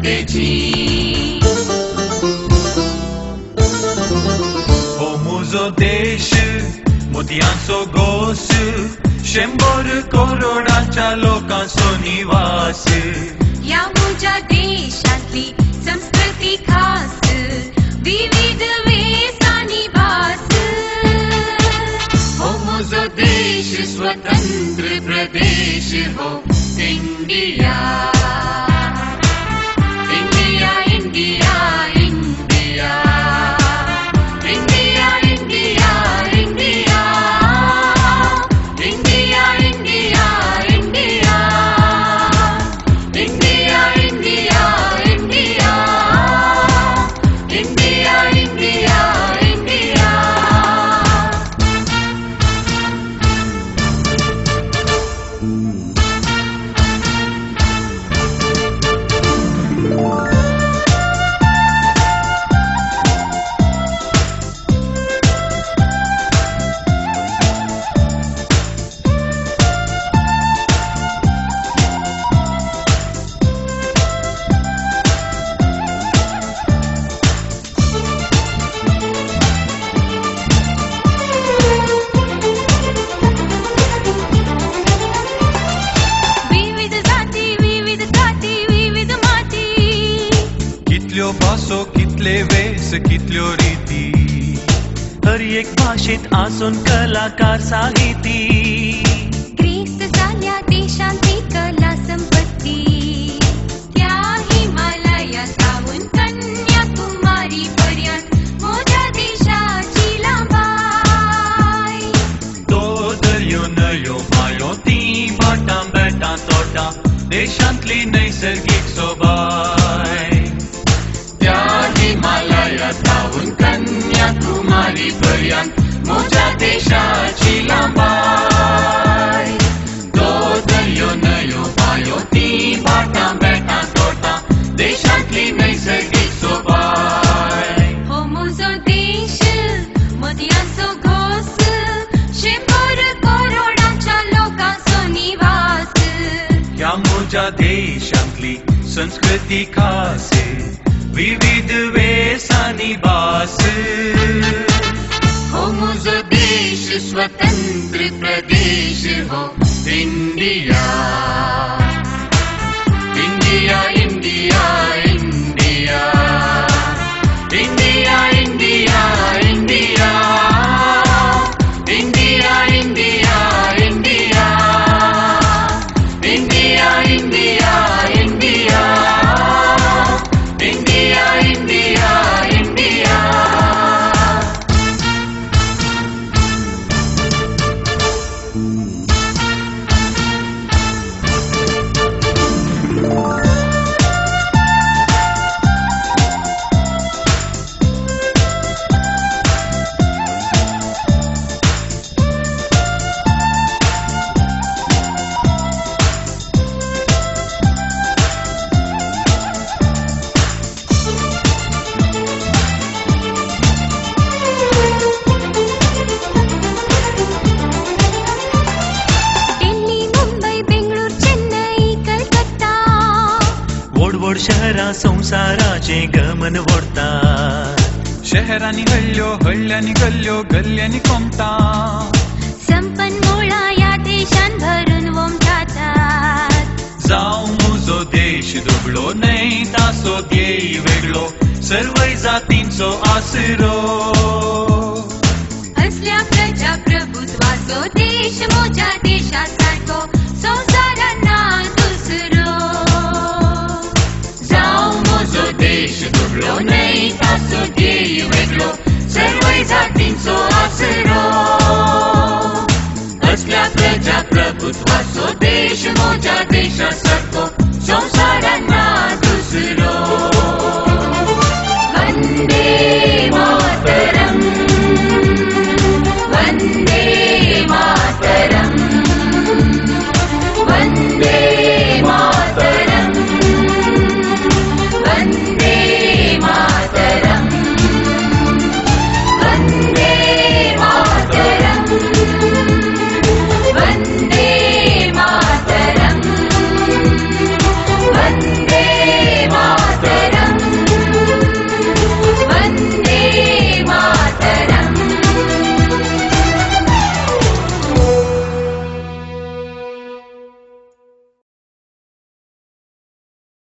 तेची हो मुजो देश मोतयांचो गोस 100 करोडाच्या लोकांचो निवास या म्हज्या देशांतली संस्कृती खास विविध वेसांनी भास हो म्हजो देश स्वतंत्र प्रदेश हो India India India India India India India India India India India India India India India India कितल्यो भासो कितले वेस कितल्यो रीती हर एक भाषेत आसून कलाकार साहिती ग्रीस सारख्या देशांतली कला संपत्ती त्या हिमालयासावन कन्याकुमारी पर्यंत म्हज्या देशाची लांबाय तो दर्यो न्हंयो मायो ती भाटां बेटां तोटां देशांतली नैसर्गिक सोबाय त्या हिमालयासावन कन्याकुमारी पर्यंत म्हज्या देशाची लांबाय तो दर्यो न्हंयो मायो ती भाटां बेटां तोटां देशांतली नैसर्गिक सोबाय हो म्हजो देश मोतयांचो घोस 100 करोडाच्या लोकांचो निवास ह्या म्हज्या देशांतली संस्कृती खास विविध वेसांनी भास हो म्हजो देश स्वतंत्र प्रदेश हो India India India India India India India India India India India India India India India India व्हड शहरां संसाराचे गमन व्हरता शहरांनी हल्ल्यो हळ्यांनी गल्ल्यो गल्ल्यांनी कोमता संपन्मुळा या देशान भरून वोमतात जावं म्हजो देश दुबळो न्हय ताचो ध्येय वेगळो सर्वय जातींचो आसरो असल्या प्रजाप्रभुत्वाचो देश म्हज्या देशासारको संवसारान ना दुसरो जावं म्हजो देश दुबळो न्हय